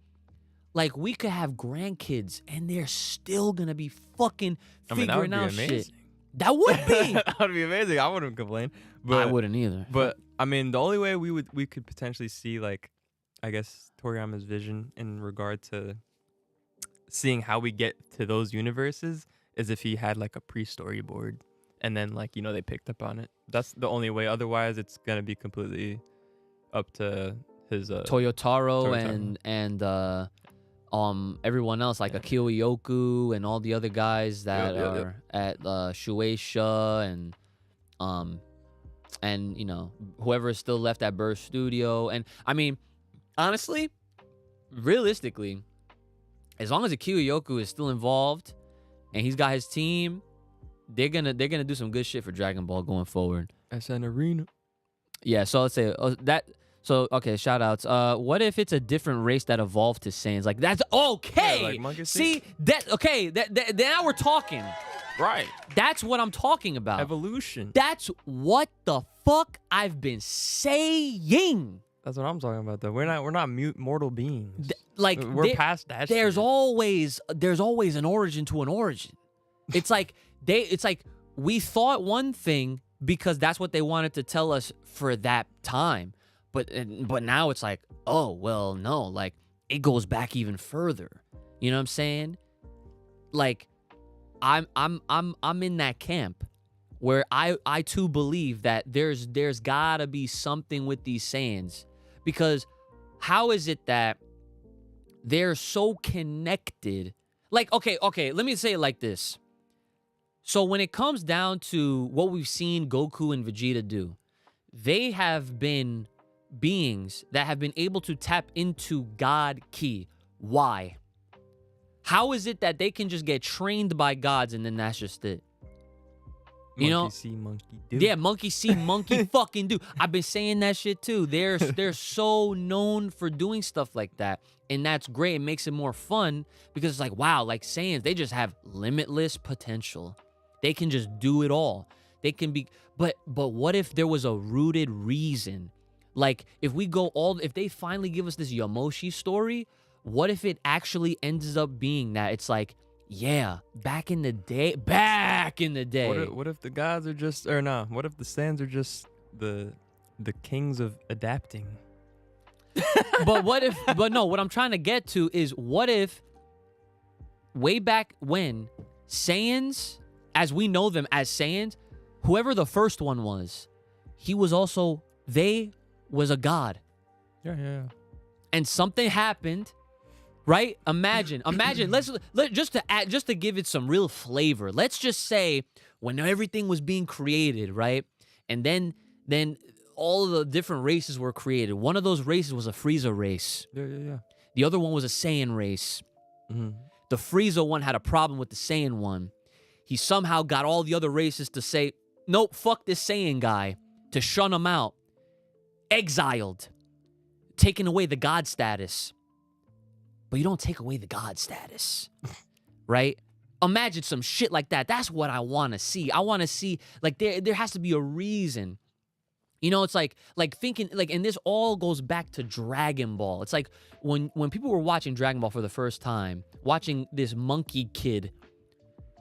Like, we could have grandkids, and they're still gonna be fucking figuring out shit. That would be. That would be amazing. I wouldn't complain. But I wouldn't either. But I mean, the only way we could potentially see, like, I guess Toriyama's vision in regard to seeing how we get to those universes is if he had like a pre-storyboard, and then like they picked up on it. That's the only way. Otherwise, it's gonna be completely up to his Toyotaro and everyone else, like Akio Ioku and all the other guys that are at Shueisha and whoever is still left at Burst Studio. And I mean, honestly, realistically, as long as Akio Ioku is still involved and he's got his team, they're gonna do some good shit for Dragon Ball going forward. SN Arena. Yeah, so let's say that. So, okay, shout outs. What if it's a different race that evolved to Saiyans? Like, that's okay. Yeah, like Monkey See, now we're talking. Right. That's what I'm talking about. Evolution. That's what the fuck I've been saying. That's what I'm talking about, though. We're not mortal beings. We're past that. There's always an origin to an origin. It's like we thought one thing because that's what they wanted to tell us for that time. But now it's like, oh, well, no, like it goes back even further. You know what I'm saying? Like I'm in that camp where I too believe that there's gotta be something with these Saiyans, because how is it that they're so connected? Like, okay, let me say it like this. So when it comes down to what we've seen Goku and Vegeta do, they have been beings that have been able to tap into God Ki. Why? How is it that they can just get trained by gods and then that's just it? Monkey see, monkey do. Yeah, monkey see, monkey fucking do. I've been saying that shit too. They're so known for doing stuff like that. And that's great. It makes it more fun because it's like, wow, like Saiyans, they just have limitless potential. They can just do it all. They can be, but what if there was a rooted reason? Like, if they finally give us this Yamoshi story, what if it actually ends up being that it's like, yeah, back in the day. What if the gods are just, or no, what if the Saiyans are just the kings of adapting? But no, what I'm trying to get to is, what if way back when Saiyans as we know them as Saiyans, whoever the first one was, he was also, they was a god. Yeah. And something happened, right? Imagine, let's just to give it some real flavor. Let's just say when everything was being created, right? And then all of the different races were created. One of those races was a Frieza race. Yeah. The other one was a Saiyan race. Mm-hmm. The Frieza one had a problem with the Saiyan one. He somehow got all the other races to say, nope, fuck this Saiyan guy, to shun him out. Exiled. Taking away the god status. But you don't take away the god status, right? Imagine some shit like that. That's what I want to see. I want to see, like, there has to be a reason. You know, it's like thinking, like, and this all goes back to Dragon Ball. It's like when people were watching Dragon Ball for the first time, watching this monkey kid,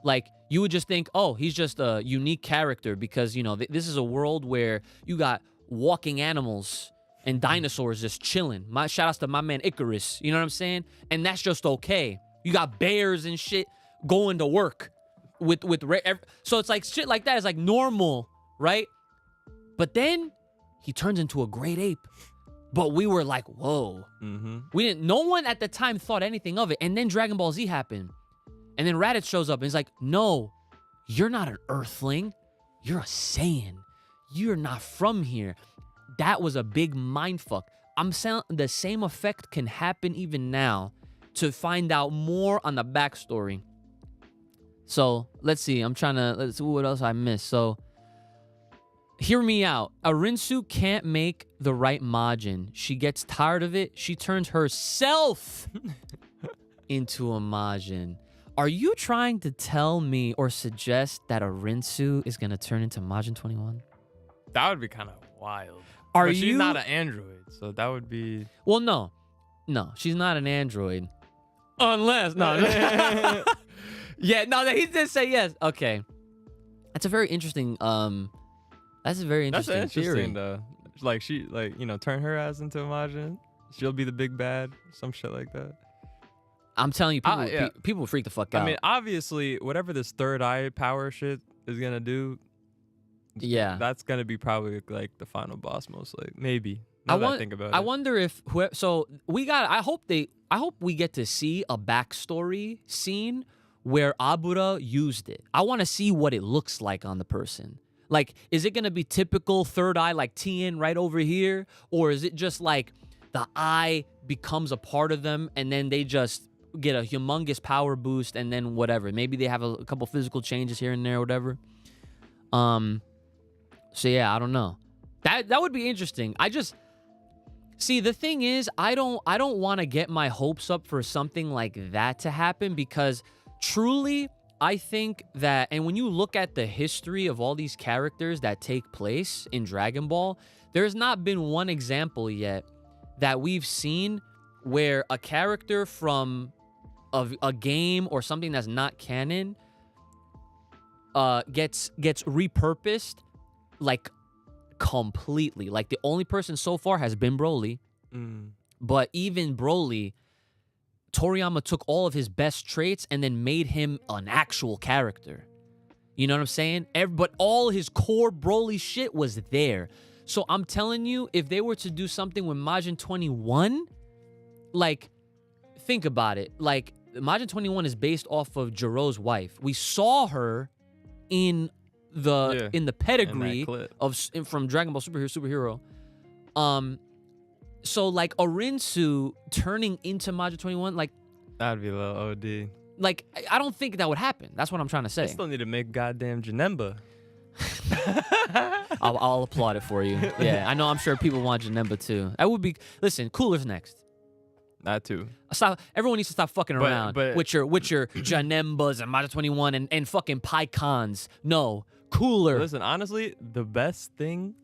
like, you would just think, oh, he's just a unique character because, you know, this is a world where you got walking animals and dinosaurs just chilling. Shout outs to my man Icarus, you know what I'm saying? And that's just okay. You got bears and shit going to work so it's like shit like that is like normal, right? But then he turns into a great ape. But we were like, whoa. Mm-hmm. No one at the time thought anything of it. And then Dragon Ball Z happened. And then Raditz shows up and he's like, no, you're not an Earthling. You're a Saiyan. You're not from here. That was a big mindfuck. I'm saying the same effect can happen even now to find out more on the backstory. So let's see. Let's see what else I missed. So hear me out. Arinsu can't make the right Majin. She gets tired of it. She turns herself into a Majin. Are you trying to tell me or suggest that Arinsu is going to turn into Majin 21? That would be kind of wild. But she's not an android, so that would be... Well, no, she's not an android. Unless, no. Yeah, no, he did say yes. Okay. That's a very interesting, that's a very interesting theory. Though. Like, turn her ass into a Majin. She'll be the big bad, some shit like that. I'm telling you, people freak the fuck out. I mean, obviously, whatever this third eye power shit is going to do, yeah, that's going to be probably, like, the final boss, mostly. Maybe. I think about it. I wonder if... I hope we get to see a backstory scene where Abura used it. I want to see what it looks like on the person. Like, is it going to be typical third eye like Tien right over here? Or is it just like the eye becomes a part of them and then they just get a humongous power boost and then whatever? Maybe they have a couple physical changes here and there or whatever. So yeah, I don't know. That would be interesting. See, the thing is, I don't want to get my hopes up for something like that to happen because truly, I think that, and when you look at the history of all these characters that take place in Dragon Ball, there's not been one example yet that we've seen where a character from a game or something that's not canon gets repurposed like completely. Like, the only person so far has been Broly. But even Broly, Toriyama took all of his best traits and then made him an actual character. You know what I'm saying? But all his core Broly shit was there. So I'm telling you, if they were to do something with Majin 21, like, think about it. Like, Majin 21 is based off of Jiro's wife. We saw her in the pedigree from Dragon Ball Superhero. So like Arinsu turning into Majin 21, like, that'd be a little OD. Like, I don't think that would happen. That's what I'm trying to say. I still need to make goddamn Janemba. I'll applaud it for you. Yeah, I know. I'm sure people want Janemba too. That would be. Listen, Cooler's next. That too. Everyone needs to stop fucking around with your Janembas and Majin 21 and fucking Pycons. No, Cooler. Listen, honestly, the best thing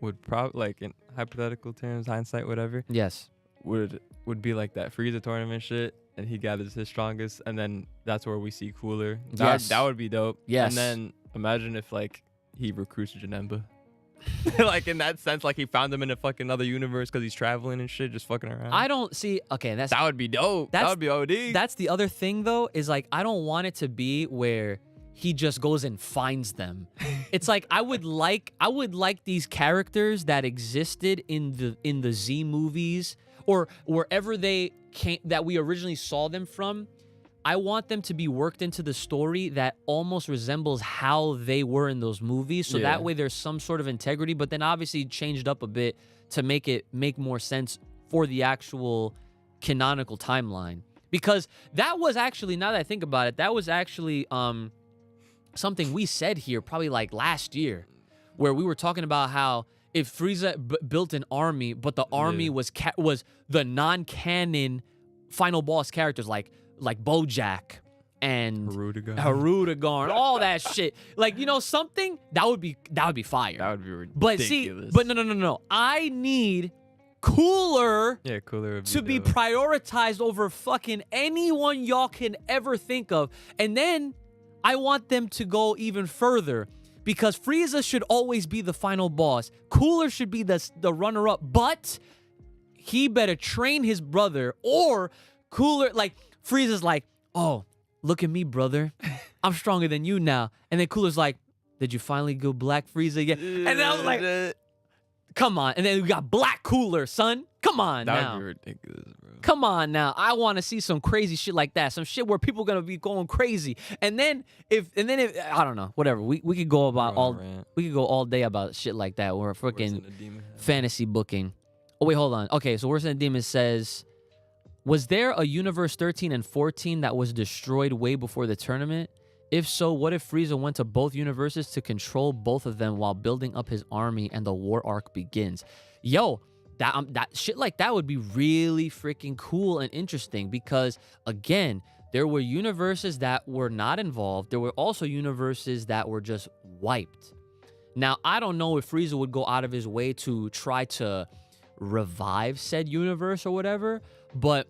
would probably, like, in hypothetical terms, hindsight, whatever. Yes. Would be like that Frieza tournament shit, and he gathers his strongest, and then that's where we see Cooler. That would be dope. Yes. And then imagine if, like, he recruits Janemba. Like, in that sense, like, he found him in a fucking other universe because he's traveling and shit, just fucking around. I don't see. Okay, that would be dope. That would be OD. That's the other thing, though, is like, I don't want it to be where he just goes and finds them. It's like I would like these characters that existed in the Z movies or wherever they came that we originally saw them from. I want them to be worked into the story that almost resembles how they were in those movies. So that way there's some sort of integrity, but then obviously changed up a bit to make more sense for the actual canonical timeline. Because that was actually, now that I think about it, that was actually something we said here probably like last year, where we were talking about how if Frieza built an army, but the army was the non-canon final boss characters like Bojack and Harudagon, all that shit. Like, you know, something that would be fire. That would be ridiculous. But see, no. I need Cooler. Yeah, Cooler would be to be prioritized over fucking anyone y'all can ever think of. And then I want them to go even further because Frieza should always be the final boss. Cooler should be the runner-up, but he better train his brother or Cooler, like, Frieza's like, oh, look at me, brother. I'm stronger than you now. And then Cooler's like, did you finally go Black Frieza yet? And I was like, come on. And then we got Black Cooler, son. Come on now. That would be ridiculous, bro. Come on now. I want to see some crazy shit like that. Some shit where people going to be going crazy. And then if I don't know, whatever. We could go about we could go all day about shit like that. We're freaking fantasy booking. Oh, wait, hold on. Okay, so Worse Than a Demon says, was there a Universe 13 and 14 that was destroyed way before the tournament? If so, what if Frieza went to both universes to control both of them while building up his army and the war arc begins? Yo, that shit like that would be really freaking cool and interesting because, again, there were universes that were not involved. There were also universes that were just wiped. Now, I don't know if Frieza would go out of his way to try to revive said universe or whatever, but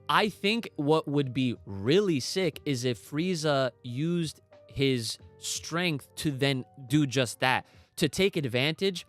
I think what would be really sick is if Frieza used his strength to then do just that, to take advantage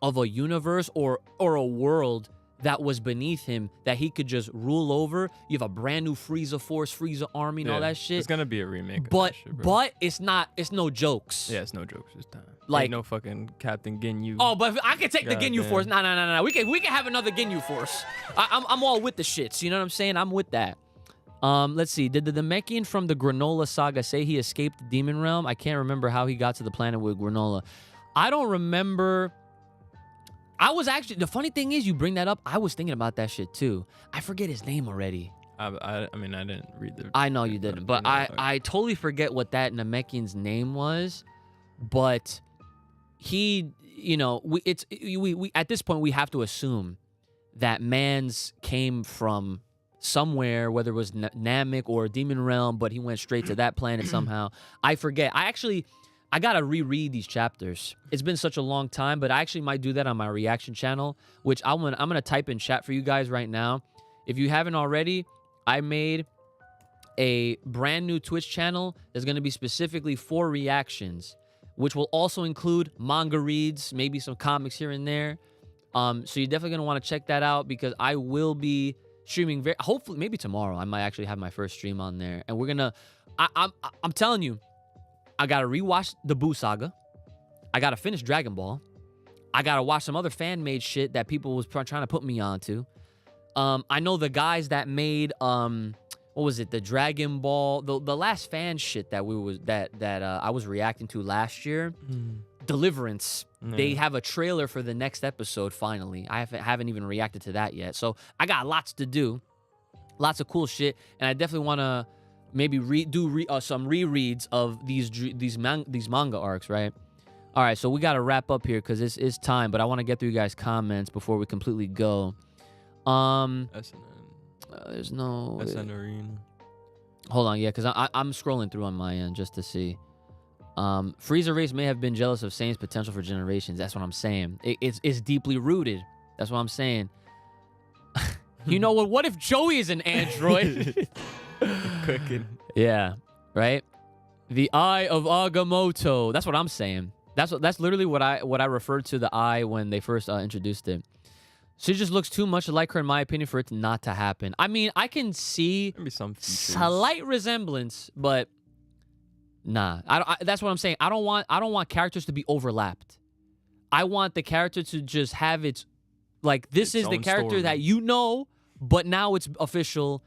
of a universe or a world that was beneath him that he could just rule over. You have a brand new Frieza force, Frieza army, and all that shit. It's gonna be a remake. But of that shit, bro. but it's no jokes. Yeah, it's no jokes this time. Like, ain't no fucking Captain Ginyu. Oh, but I can take the Ginyu damn. force. No. We can have another Ginyu force. I'm all with the shits. You know what I'm saying? I'm with that. Let's see. Did the Namekian from the Granola saga say he escaped the demon realm? I can't remember how he got to the planet with Granola. I don't remember. I was actually, the funny thing is you bring that up. I was thinking about that shit too. I forget his name already. I mean, I didn't read the. I know you didn't, but I totally forget what that Namekian's name was. But he, you know, we at this point we have to assume that Mans came from somewhere, whether it was Namek or Demon Realm, but he went straight to that planet somehow. I forget. I gotta reread these chapters. It's been such a long time, but I actually might do that on my reaction channel, which I'm gonna type in chat for you guys right now. If you haven't already, I made a brand new Twitch channel that's gonna be specifically for reactions, which will also include manga reads, maybe some comics here and there. So you're definitely gonna want to check that out because I will be streaming hopefully maybe tomorrow. I might actually have my first stream on there, and we're gonna. I'm telling you. I gotta rewatch the Buu saga. I gotta finish Dragon Ball. I gotta watch some other fan-made shit that people was trying to put me onto. I know the guys that made what was it? The Dragon Ball, the last fan shit that I was reacting to last year. Deliverance. Yeah. They have a trailer for the next episode. Finally, I haven't even reacted to that yet. So I got lots to do, lots of cool shit, and I definitely want to. Maybe do some rereads of these manga arcs, right? All right, so we got to wrap up here because it's time, but I want to get through you guys' comments before we completely go. There's no SN Arena. Hold on, yeah, because I'm scrolling through on my end just to see. Frieza race may have been jealous of Saiyan's potential for generations. That's what I'm saying. It's deeply rooted. That's what I'm saying. You know what? What if Joey is an android? Cooking. Yeah, right. The Eye of Agamotto. That's what I'm saying. That's literally what I referred to the eye when they first introduced it. She just looks too much like her, in my opinion, for it not to happen. I mean, I can see Maybe some features. slight resemblance, but Nah, that's what I'm saying. I don't want characters to be overlapped. I want the character to just have its like this Its is the own character story. that you know, but now it's official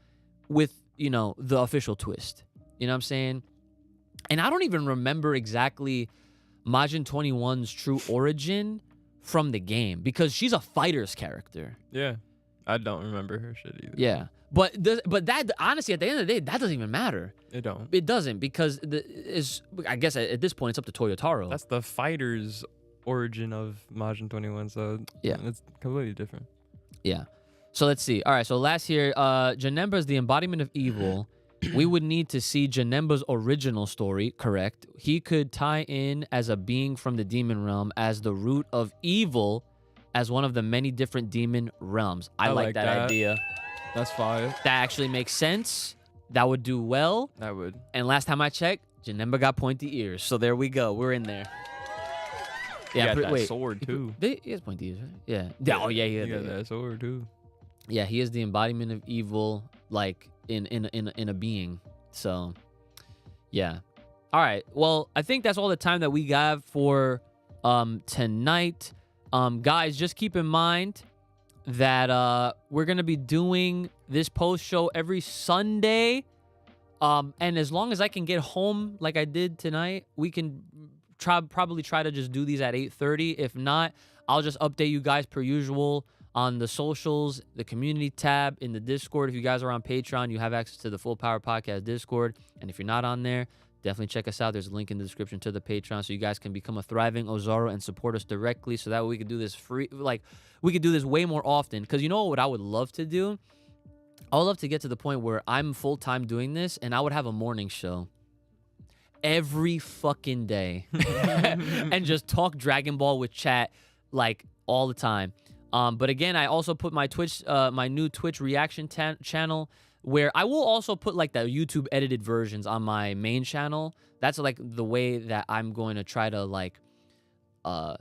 with the official twist. You know what I'm saying? And I don't even remember exactly Majin 21's true origin from the game because she's a fighter's character. Yeah, I don't remember her shit either. Yeah, but that honestly, at the end of the day, that doesn't even matter. It don't. It doesn't because I guess at this point it's up to Toyotaro. That's the fighter's origin of Majin 21, so Yeah. it's completely different. Yeah. So let's see. All right. So last here, Janemba is the embodiment of evil. We would need to see Janemba's original story, correct? He could tie in as a being from the demon realm as the root of evil as one of the many different demon realms. I like that idea. That's fire. That actually makes sense. That would do well. That would. And last time I checked, Janemba got pointy ears. So there we go. We're in there. Yeah, that wait. sword too. He has pointy ears, right? Yeah. Yeah. Oh, yeah. He got that sword too. Yeah, he is the embodiment of evil, like in a being. So, yeah. All right. Well, I think that's all the time that we got for tonight. Guys, just keep in mind that we're gonna be doing this post show every Sunday. And as long as I can get home like I did tonight, we can probably try to just do these at 8:30. If not, I'll just update you guys per usual on the socials, the community tab in the Discord. If you guys are on Patreon, you have access to the Full Power Podcast Discord. And if you're not on there, definitely check us out. There's a link in the description to the Patreon so you guys can become a thriving Ozaru and support us directly so that way we can do this free. Like, we could do this way more often. Because you know what I would love to do? I would love to get to the point where I'm full-time doing this and I would have a morning show every fucking day and just talk Dragon Ball with chat like all the time. But again, I also put my Twitch, my new Twitch reaction channel where I will also put like the YouTube edited versions on my main channel. That's like the way that I'm going to try to like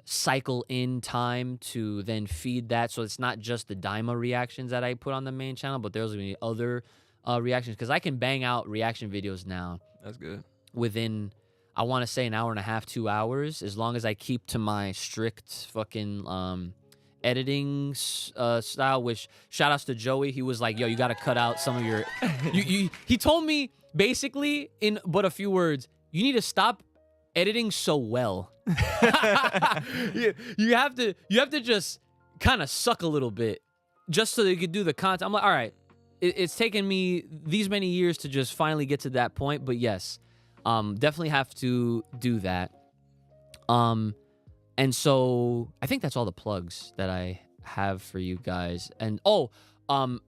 cycle in time to then feed that. So it's not just the Daima reactions that I put on the main channel, but there's going to be other reactions because I can bang out reaction videos now. That's good. Within, I want to say an hour and a half, 2 hours, as long as I keep to my strict fucking editing style, which shout outs to Joey. He was like, yo, you got to cut out some of your, he told me basically in but a few words, you need to stop editing so well. you have to just kind of suck a little bit just so that you could do the content. I'm like, all right, it's taken me these many years to just finally get to that point, but yes, definitely have to do that. And so I think that's all the plugs that I have for you guys. And I'm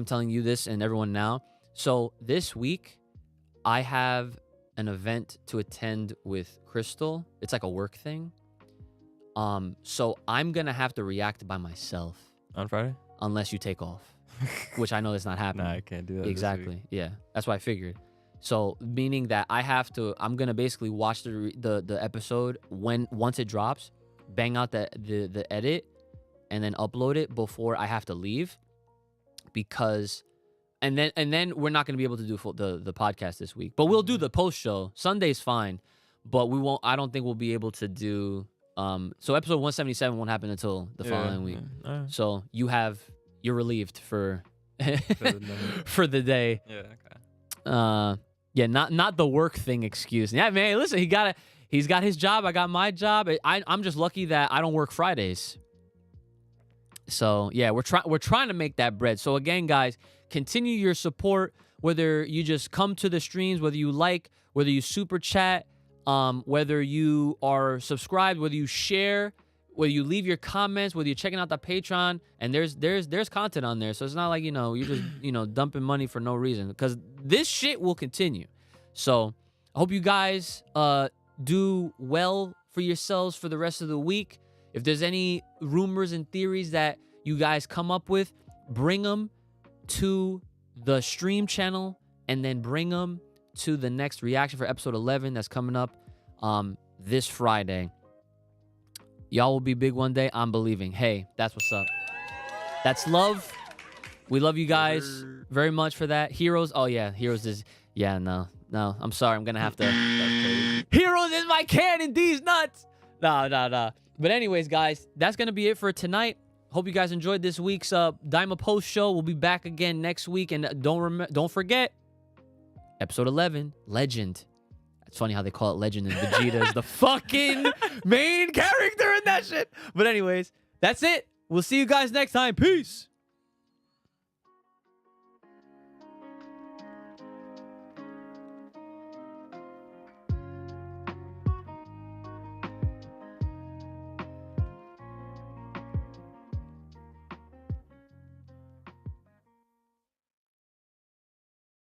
telling you this and everyone now. So this week I have an event to attend with Crystal. It's like a work thing. So I'm gonna have to react by myself On Friday? unless you take off, which I know that's not happening. Nah, I can't do that. Exactly. Yeah, that's what I figured. So meaning that I'm gonna basically watch the episode once it drops, bang out the edit, and then upload it before I have to leave, because, and then we're not gonna be able to do the podcast this week, but we'll do the post show. Sunday's fine, but we won't. I don't think we'll be able to do. So episode 177 won't happen until the following week. All right. So you're relieved for the for the day. Yeah. Okay. Yeah, not the work thing excuse. Yeah, man, listen, he's got his job, I got my job. I'm just lucky that I don't work Fridays. So, yeah, we're trying to make that bread. So again, guys, continue your support, whether you just come to the streams, whether you like, whether you super chat, whether you are subscribed, whether you share, whether you leave your comments, whether you're checking out the Patreon, and there's content on there. So it's not like, you're just, dumping money for no reason, because this shit will continue. So I hope you guys do well for yourselves for the rest of the week. If there's any rumors and theories that you guys come up with, bring them to the stream channel and then bring them to the next reaction for episode 11 that's coming up this Friday. Y'all will be big one day. I'm believing. Hey, that's what's up. That's love. We love you guys very much for that. Heroes. Oh, yeah. Heroes is... Yeah, no. No, I'm sorry. I'm gonna have to. That's crazy. Heroes is my canon. These nuts. Nah. But anyways, guys, that's gonna be it for tonight. Hope you guys enjoyed this week's Daima post show. We'll be back again next week, and don't forget episode 11, Legend. It's funny how they call it Legend, and Vegeta is the fucking main character in that shit. But anyways, that's it. We'll see you guys next time. Peace.